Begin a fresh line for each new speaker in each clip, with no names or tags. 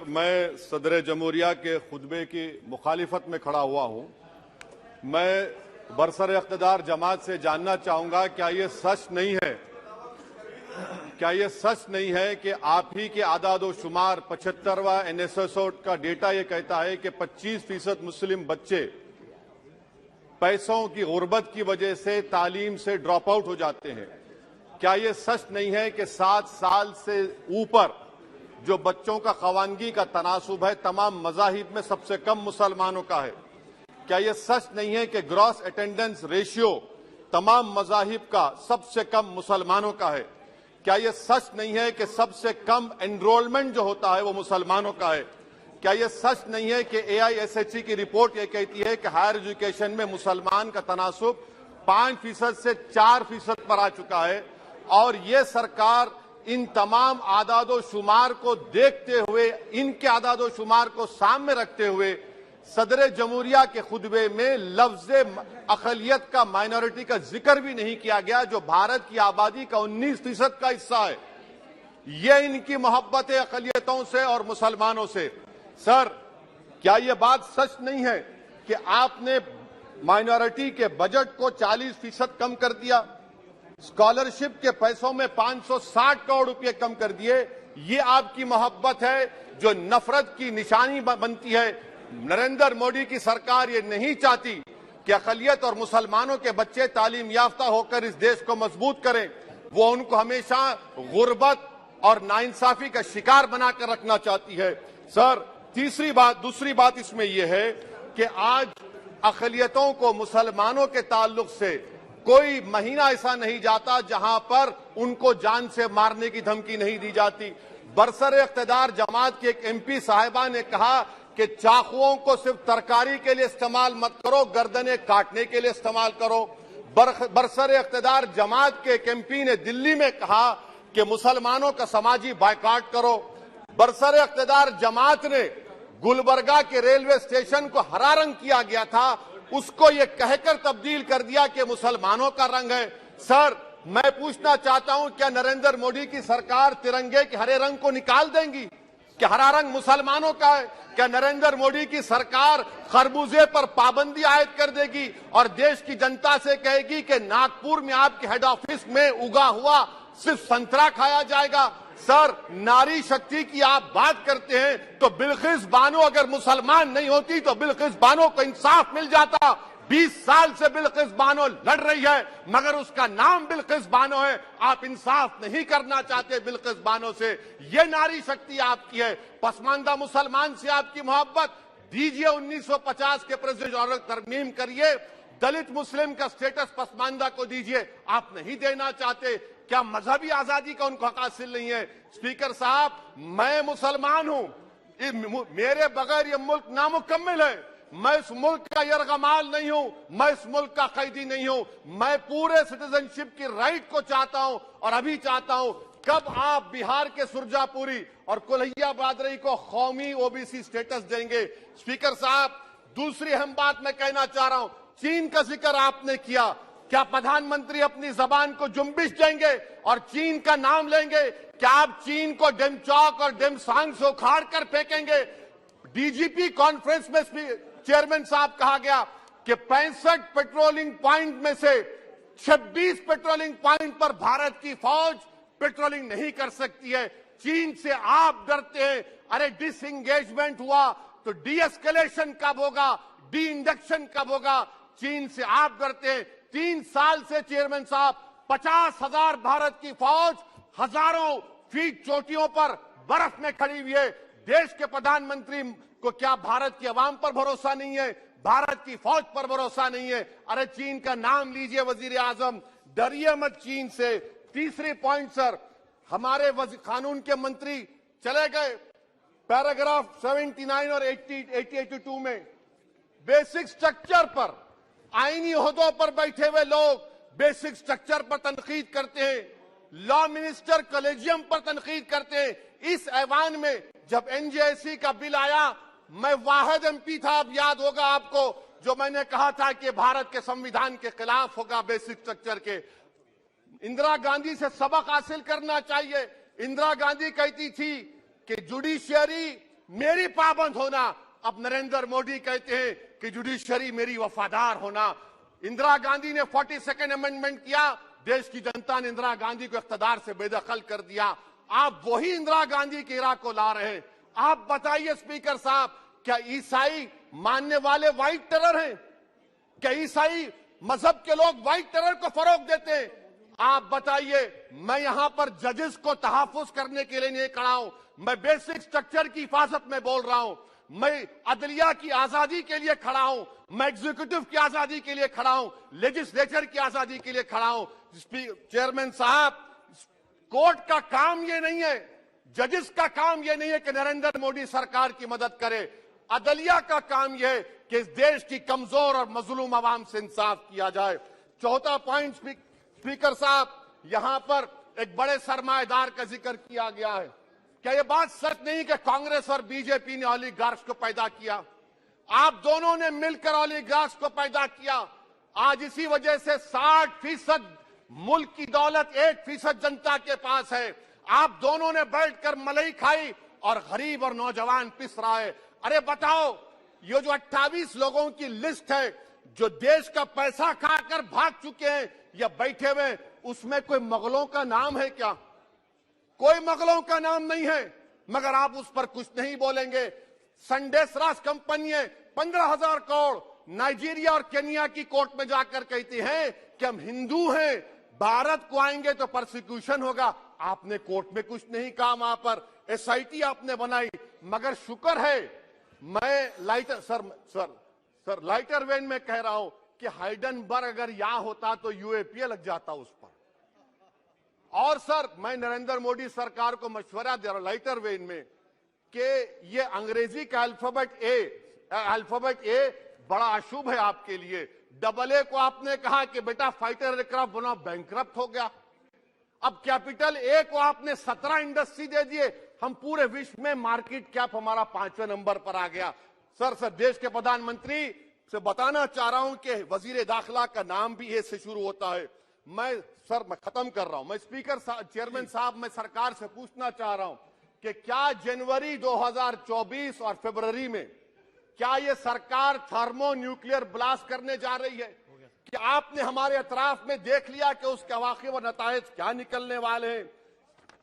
मैं सदर जमहूरिया के खुतबे की मुखालिफत में खड़ा हुआ हूं। मैं बरसर इख्तिदार जमात से जानना चाहूंगा, क्या ये सच नहीं है कि आप ही के आदादो शुमार 75वां NSSO का डेटा ये कहता है कि 25% मुस्लिम बच्चे पैसों की गुर्बत की वजह से तालीम से ड्रॉप आउट हो जाते हैं। क्या ये सच नहीं है कि 7 साल से ऊपर जो बच्चों का खवानगी का तनासुब है तमाम मज़ाहिब में सबसे कम मुसलमानों का है? क्या ये सच नहीं है कि ग्रॉस अटेंडेंस रेशियो तमाम मज़ाहिब का सबसे कम मुसलमानों का है? क्या ये सच नहीं है कि सबसे कम एनरोलमेंट जो होता है वो मुसलमानों का है? क्या ये सच नहीं है कि AISHE की रिपोर्ट ये कहती है कि हायर एजुकेशन में मुसलमान का तनासुब 5% से 4% पर आ चुका है? और ये सरकार इन तमाम आदादो शुमार को देखते हुए, इनके आदादो शुमार को सामने रखते हुए सदर जमहूरिया के खुतबे में लफ्ज अक़लियत का, माइनॉरिटी का जिक्र भी नहीं किया गया, जो भारत की आबादी का 19% का हिस्सा है। ये इनकी मोहब्बत है अक़लियतों से और मुसलमानों से। सर, क्या यह बात सच नहीं है कि आपने माइनॉरिटी के बजट को 40% कम कर दिया, स्कॉलरशिप के पैसों में 560 करोड़ रुपए कम कर दिए? ये आपकी मोहब्बत है जो नफरत की निशानी बनती है। नरेंद्र मोदी की सरकार ये नहीं चाहती कि अक़लियत और मुसलमानों के बच्चे तालीम याफ्ता होकर इस देश को मजबूत करें। वो उनको हमेशा गुर्बत और नाइंसाफी का शिकार बनाकर रखना चाहती है। सर, दूसरी बात इसमें यह है कि आज अक़लियतों को मुसलमानों के ताल्लुक से कोई महीना ऐसा नहीं जाता जहां पर उनको जान से मारने की धमकी नहीं दी जाती। बरसर इख्तिदार जमात के एक MP साहिबा ने कहा कि चाकुओं को सिर्फ तरकारी के लिए इस्तेमाल मत करो, गर्दनें काटने के लिए इस्तेमाल करो। बरसर इख्तिदार जमात के एक MP ने दिल्ली में कहा कि मुसलमानों का समाजी बायकॉट करो। बरसर इख्तिदार जमात ने गुलबर्गा के रेलवे स्टेशन को हरा रंग किया गया था, उसको ये कहकर तब्दील कर दिया कि मुसलमानों का रंग है। सर, मैं पूछना चाहता हूं, क्या नरेंद्र मोदी की सरकार तिरंगे के हरे रंग को निकाल देंगी? क्या हरा रंग मुसलमानों का है? क्या नरेंद्र मोदी की सरकार खरबूजे पर पाबंदी आयद कर देगी और देश की जनता से कहेगी कि नागपुर में आपके हेड ऑफिस में उगा हुआ सिर्फ संतरा खाया जाएगा? सर, नारी शक्ति की आप बात करते हैं तो बिल्किस बानो अगर मुसलमान नहीं होती तो बिल्किस बानो को इंसाफ मिल जाता। 20 साल से बिल्किस बानो लड़ रही है, मगर उसका नाम बिल्किस बानो है। आप इंसाफ नहीं करना चाहते बिल्किस बानो से। ये नारी शक्ति आपकी है। पसमानदा मुसलमान से आपकी मोहब्बत, दीजिए 1950 के प्रेसिडेंट ऑर्डर तरमीम करिए, दलित मुस्लिम का स्टेटस पसमानदा को दीजिए। आप नहीं देना चाहते। क्या मजहबी आजादी का उनको हक हासिल नहीं है? स्पीकर साहब, मैं मुसलमान हूं, मेरे बगैर ये मुल्क नामुकम्मल है। मैं इस मुल्क का यरगमाल नहीं हूं, मैं इस मुल्क का कैदी नहीं हूं। मैं पूरे सिटीजनशिप की राइट को चाहता हूं और अभी चाहता हूं। कब आप बिहार के सुरजापुरी और कोल्हिया बादरी को कौमी OBC स्टेटस देंगे? स्पीकर साहब, दूसरी अहम बात मैं कहना चाह रहा हूं, चीन का जिक्र आपने किया। क्या प्रधानमंत्री अपनी जबान को जुम्बिश देंगे और चीन का नाम लेंगे? क्या आप चीन को डेमचौक और डेमसांग से उखाड़ कर फेंकेंगे? DGP कॉन्फ्रेंस में चेयरमैन साहब कहा गया कि 65 पेट्रोलिंग पॉइंट में से 26 पेट्रोलिंग पॉइंट पर भारत की फौज पेट्रोलिंग नहीं कर सकती है। चीन से आप डरते हैं। अरे, डिसएंगेजमेंट हुआ तो डी-एस्केलेशन कब होगा? डी इंडक्शन कब होगा? चीन से आप डरते हैं। 3 साल से चेयरमैन साहब 50,000 भारत की फौज हजारों फीट चोटियों पर बर्फ में खड़ी हुई है। देश के प्रधानमंत्री को क्या भारत की आवाम पर भरोसा नहीं है? भारत की फौज पर भरोसा नहीं है? अरे, चीन का नाम लीजिए वजीर आजम, डरिए मत चीन से। तीसरी पॉइंट सर, हमारे कानून के मंत्री चले गए। पैराग्राफ 79 और 82 में बेसिक स्ट्रक्चर पर, आईनी ओहदों पर बैठे हुए लोग बेसिक स्ट्रक्चर पर तनकीद करते हैं, लॉ मिनिस्टर कॉलेजियम पर तनकीद करते हैं। इस ऐवान में जब NJSE का बिल आया, मैं वाहिद MP था, अब याद होगा आपको, जो मैंने कहा था कि भारत के संविधान के खिलाफ होगा बेसिक स्ट्रक्चर के। इंदिरा गांधी से सबक हासिल करना चाहिए। इंदिरा गांधी कहती थी कि जुडिशियरी मेरी पाबंद होना। अब नरेंद्र मोदी कहते हैं कि जुडिशरी मेरी वफादार होना। इंदिरा गांधी ने 42nd अमेंडमेंट किया, देश की जनता ने इंदिरा गांधी को इख्तियार से बेदखल कर दिया। आप वही इंदिरा गांधी की इरा को ला रहे हैं। आप बताइए स्पीकर साहब, क्या ईसाई मानने वाले व्हाइट टेरर हैं? क्या ईसाई मजहब के लोग व्हाइट टेरर को फरोग देते हैं? आप बताइए। मैं यहां पर जजेस को तहफ्फुज करने के लिए नहीं खड़ा हूं, मैं बेसिक स्ट्रक्चर की हिफाजत में बोल रहा हूं। मैं अदलिया की आजादी के लिए खड़ा हूं, मैं एग्जीक्यूटिव की आजादी के लिए खड़ा हूं, लेजिस्लेचर की आजादी के लिए खड़ा हूं। चेयरमैन साहब, कोर्ट का काम ये नहीं है, जजेस का काम ये नहीं है कि नरेंद्र मोदी सरकार की मदद करे। अदलिया का काम यह है कि इस देश की कमजोर और मजलूम आवाम से इंसाफ किया जाए। चौथा पॉइंट स्पीकर साहब, यहां पर एक बड़े सरमाएदार का जिक्र किया गया है। क्या यह बात सच नहीं कि कांग्रेस और बीजेपी ने ओलिगार्क्स को पैदा किया? आप दोनों ने मिलकर ओलिगार्क्स को पैदा किया। आज इसी वजह से 60% मुल्क की दौलत 1% जनता के पास है। आप दोनों ने बैठकर मलाई खाई और गरीब और नौजवान पिस रहा है। अरे बताओ, ये जो 28 लोगों की लिस्ट है जो देश का पैसा खाकर भाग चुके हैं या बैठे हुए, उसमें कोई मुगलों का नाम है क्या? कोई मुगलों का नाम नहीं है, मगर आप उस पर कुछ नहीं बोलेंगे। संडेसरास कंपनी 15,000 करोड़ नाइजीरिया और केनिया की कोर्ट में जाकर कहती है कि हम हिंदू हैं, भारत को आएंगे तो प्रोसिक्यूशन होगा। आपने कोर्ट में कुछ नहीं कहा, वहां पर SIT आपने बनाई। मगर शुक्र है, मैं लाइटर वेन में कह रहा हूं कि हाइडनबर्ग अगर यहां होता तो UAPA लग जाता उस पर। और सर, मैं नरेंद्र मोदी सरकार को मशवरा दे रहा हूं लाइटर वेन में कि ये अंग्रेजी का अल्फाबेट ए बड़ा अशुभ है आपके लिए। AA को आपने कहा कि बेटा फाइटर एयरक्राफ्ट बना, बैंकरप्ट हो गया। अब कैपिटल A को आपने 17 इंडस्ट्री दे दिए, हम पूरे विश्व में मार्केट कैप हमारा 5वें नंबर पर आ गया। सर, देश के प्रधानमंत्री से बताना चाह रहा हूं कि वजीर दाखिला का नाम भी ए से शुरू होता है। मैं खत्म कर रहा हूं। मैं चेयरमैन साहब, मैं सरकार से पूछना चाह रहा हूं कि क्या जनवरी 2024 और फरवरी में क्या ये सरकार थर्मो न्यूक्लियर ब्लास्ट करने जा रही है? क्या आपने हमारे अतराफ में देख लिया कि उसके अवाक़िब और नताइज क्या निकलने वाले हैं?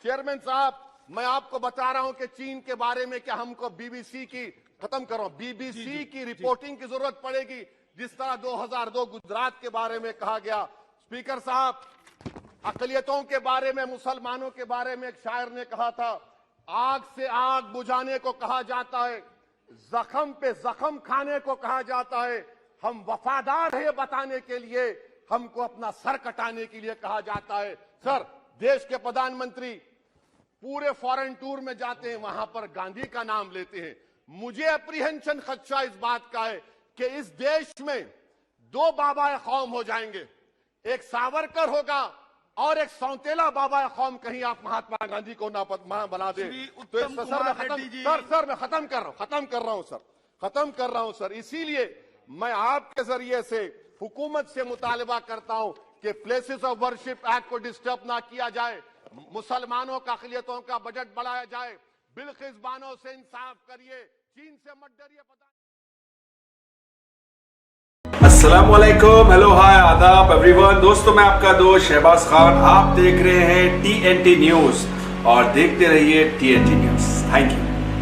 चेयरमैन साहब, मैं आपको बता रहा हूं कि चीन के बारे में क्या हमको BBC की रिपोर्टिंग की जरूरत पड़ेगी, जिस तरह 2002 गुजरात के बारे में कहा गया। स्पीकर साहब, अक़लियतों के बारे में, मुसलमानों के बारे में एक शायर ने कहा था, आग से आग बुझाने को कहा जाता है, जख्म पे जख्म खाने को कहा जाता है। हम वफादार है बताने के लिए, हमको अपना सर कटाने के लिए कहा जाता है। सर, देश के प्रधानमंत्री पूरे फॉरेन टूर में जाते हैं, वहां पर गांधी का नाम लेते हैं। मुझे अप्रीहेंशन, खदशा इस बात का है कि इस देश में 2 बाबा कौम हो जाएंगे, एक सावरकर होगा और एक सौतेला बाबा कौम। कहीं आप महात्मा गांधी को ना बना दे। तो सर मैं खत्म कर रहा हूं सर। इसीलिए मैं आपके जरिए से हुकूमत से मुतालबा करता हूं कि प्लेसेस ऑफ वर्शिप एक्ट को डिस्टर्ब ना किया जाए, मुसलमानों का अक़लियतों का बजट बढ़ाया जाए, बिल्किस बानो से इंसाफ करिए, चीन से मत डरिए।
अस्सलाम वालेकुम, हेलो, हाय, आदाब एवरीवन। दोस्तों, मैं आपका दोस्त शहबाज खान, आप देख रहे हैं TNT न्यूज और देखते रहिए TNT न्यूज। Thank you.